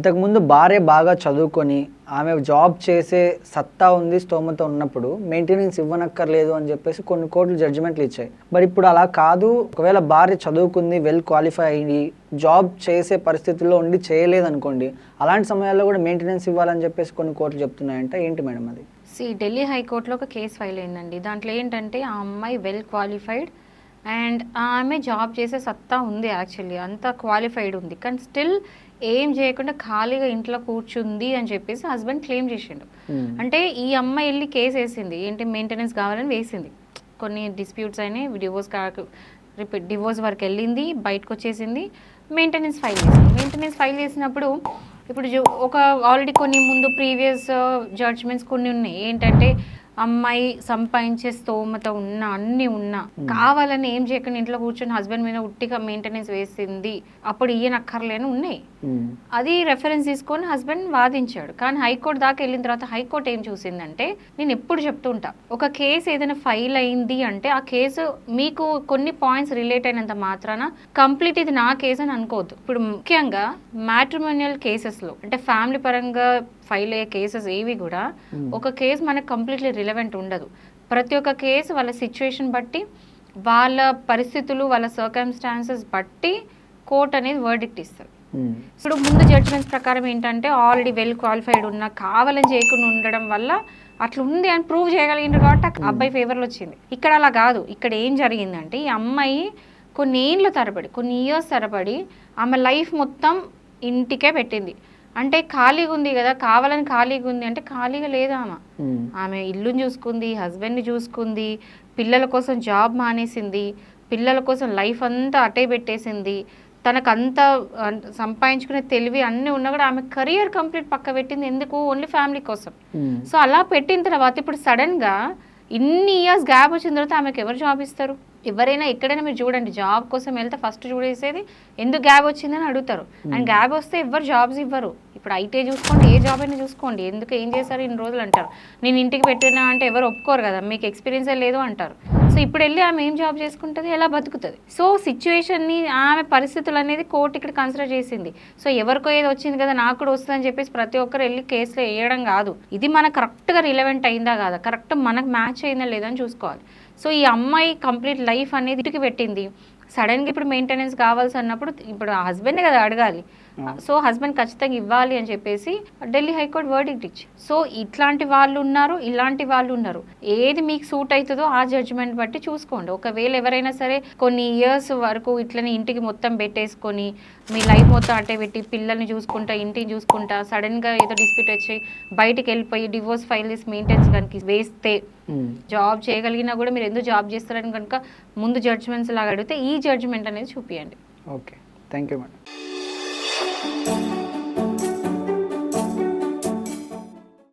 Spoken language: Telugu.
ఇంతకుముందు భార్య బాగా చదువుకొని ఆమె జాబ్ చేసే సత్తా ఉంది, స్తోమత ఉన్నప్పుడు మెయింటెనెన్స్ ఇవ్వనక్కర్లేదు అని చెప్పేసి కొన్ని కోర్టులు జడ్జిమెంట్లు ఇచ్చాయి. మరి ఇప్పుడు అలా కాదు, ఒకవేళ భార్య చదువుకుంది, వెల్ క్వాలిఫై అయ్యి జాబ్ చేసే పరిస్థితుల్లో ఉండి చేయలేదనుకోండి, అలాంటి సమయాల్లో కూడా మెయింటెనెన్స్ ఇవ్వాలని చెప్పేసి కొన్ని కోర్టులు చెప్తున్నాయంట. ఏంటి మేడం అది? ఢిల్లీ హైకోర్టులో ఒక కేసు ఫైల్ అయిందండి. దాంట్లో ఏంటంటే ఆ అమ్మాయి వెల్ క్వాలిఫైడ్ అండ్ ఆమె జాబ్ చేసే సత్తా ఉంది, యాక్చువల్లీ అంత క్వాలిఫైడ్ ఉంది, కానీ స్టిల్ ఏం చేయకుండా ఖాళీగా ఇంట్లో కూర్చుంది అని చెప్పేసి హస్బెండ్ క్లెయిమ్ చేసిండు. అంటే ఈ అమ్మాయి వెళ్ళి కేసు వేసింది, ఏంటి మెయింటెనెన్స్ కావాలని వేసింది. కొన్ని డిస్ప్యూట్స్ అయినాయి, డివోర్స్ వరకు వెళ్ళింది, బయటకు వచ్చేసింది, మెయింటెనెన్స్ ఫైల్ చేసినప్పుడు ఇప్పుడు ఒక ఆల్రెడీ కొన్ని ముందు ప్రీవియస్ జడ్జ్మెంట్స్ కొన్ని ఉన్నాయి. ఏంటంటే అమ్మాయి సంపాదించే స్తోమత ఉన్నా అన్నీ ఉన్నా కావాలని ఏం చేయకుండా ఇంట్లో కూర్చొని హస్బెండ్ మీద ఉట్టిగా మెయింటెనెన్స్ వేసింది, అప్పుడు ఇయ్యనక్కర్లేని ఉన్నాయి. అది రెఫరెన్స్ తీసుకొని హస్బెండ్ వాదించాడు. కానీ హైకోర్టు దాకా వెళ్ళిన తర్వాత హైకోర్టు ఏం చూసిందంటే, నేను ఎప్పుడు చెప్తుంటా, ఒక కేసు ఏదైనా ఫైల్ అయింది అంటే ఆ కేసు మీకు కొన్ని పాయింట్స్ రిలేట్ అయినంత మాత్రాన కంప్లీట్ ఇది నా కేసు అని అనుకోవద్దు. ఇప్పుడు ముఖ్యంగా మ్యాట్రిమోనియల్ కేసెస్లో అంటే ఫ్యామిలీ పరంగా ఫైల్ అయ్యే కేసెస్ ఏవి కూడా ఒక కేసు మనకు కంప్లీట్లీ రిలవెంట్ ఉండదు. ప్రతి ఒక్క కేసు వాళ్ళ సిచ్యువేషన్ బట్టి, వాళ్ళ పరిస్థితులు, వాళ్ళ సర్కమ్స్టాన్సెస్ బట్టి కోర్ట్ అనేది వర్డిక్ట్ ఇస్తారు. ఇప్పుడు ముందు జడ్జిమెంట్స్ ప్రకారం ఏంటంటే ఆల్రెడీ వెల్ క్వాలిఫైడ్ ఉన్న కావాలని చేయకుండా ఉండడం వల్ల అట్లా ఉంది అని ప్రూవ్ చేయగలిగిండ్రు కాబట్టి అబ్బాయి ఫేవర్లో వచ్చింది. ఇక్కడ అలా కాదు. ఇక్కడ ఏం జరిగిందంటే ఈ అమ్మాయి కొన్ని ఇయర్స్ తరబడి ఆమె లైఫ్ మొత్తం ఇంటికే పెట్టింది. అంటే ఖాళీగా ఉంది కదా, కావాలని ఖాళీగా ఉంది అంటే ఖాళీగా లేదా ఆమె ఇల్లుని చూసుకుంది, హస్బెండ్ని చూసుకుంది, పిల్లల కోసం జాబ్ మానేసింది, పిల్లల కోసం లైఫ్ అంతా అటే పెట్టేసింది, తనకంతా సంపాదించుకునే తెలివి అన్నీ ఉన్నా కూడా ఆమె కెరియర్ కంప్లీట్ పక్క పెట్టింది. ఎందుకు? ఓన్లీ ఫ్యామిలీ కోసం. సో అలా పెట్టిన తర్వాత ఇప్పుడు సడన్గా ఇన్ని ఇయర్స్ గ్యాప్ వచ్చిన తర్వాత ఆమెకు ఎవరు జాబ్ ఇస్తారు? ఎవరైనా ఎక్కడైనా మీరు చూడండి, జాబ్ కోసం వెళ్తే ఫస్ట్ చూడేసేది ఎందుకు గ్యాప్ వచ్చిందని అడుగుతారు. అండ్ గ్యాప్ వస్తే ఎవరు జాబ్స్ ఇవ్వరు. ఇప్పుడు ఐటీ చూసుకోండి, ఏ జాబ్ అయినా చూసుకోండి, ఎందుకు ఏం చేశారు ఇన్ని రోజులు అంటారు. నేను ఇంటికి పెట్టినా అంటే ఎవరు ఒప్పుకోరు కదా, మీకు ఎక్స్పీరియన్సే లేదు అంటారు. సో ఇప్పుడు వెళ్ళి ఆమె ఏం జాబ్ చేసుకుంటుంది, ఎలా బతుకుతుంది? సో సిచ్యువేషన్ని, ఆమె పరిస్థితులు అనేది కోర్టు ఇక్కడ కన్సిడర్ చేసింది. సో ఎవరికో ఏదో వచ్చింది కదా నాకు కూడా వస్తుందని చెప్పేసి ప్రతి ఒక్కరు వెళ్ళి కేసులో వేయడం కాదు. ఇది మనకు కరెక్ట్గా రిలవెంట్ అయిందా కాదా, కరెక్ట్ మనకు మ్యాచ్ అయిందా లేదని చూసుకోవాలి. సో ఈ అమ్మాయి కంప్లీట్ లైఫ్ అనేది ఇంటికి పెట్టింది. సడన్గా ఇప్పుడు మెయింటెనెన్స్ కావాల్సి అన్నప్పుడు ఇప్పుడు హస్బెండే కదా అడగాలి. సో హస్బెండ్ ఖచ్చితంగా ఇవ్వాలి అని చెప్పేసి ఢిల్లీ హైకోర్టు వర్డిక్ట్ ఇచ్చి, సో ఇట్లాంటి వాళ్ళు ఉన్నారు, ఇలాంటి వాళ్ళు ఉన్నారు. ఏది మీకు సూట్ అవుతుందో ఆ జడ్జిమెంట్ బట్టి చూసుకోండి. ఒకవేళ ఎవరైనా సరే కొన్ని ఇయర్స్ వరకు ఇట్లనే ఇంటికి మొత్తం పెట్టేసుకొని మీ లైఫ్ మొత్తం అట్టే పెట్టి పిల్లల్ని చూసుకుంటా, ఇంటిని చూసుకుంటా, సడన్గా ఏదో డిస్ప్యూట్ వచ్చి బయటికి వెళ్ళిపోయి డివోర్స్ ఫైల్ చేసి మెయింటెనెన్స్ కనుక వేస్తే, జాబ్ చేయగలిగినా కూడా మీరు ఎందుకు జాబ్ చేస్తారని కనుక ముందు జడ్జిమెంట్స్ లాగా అడిగితే ఈ జడ్జిమెంట్ అనేది చూపియండి. Okay, thank you madam.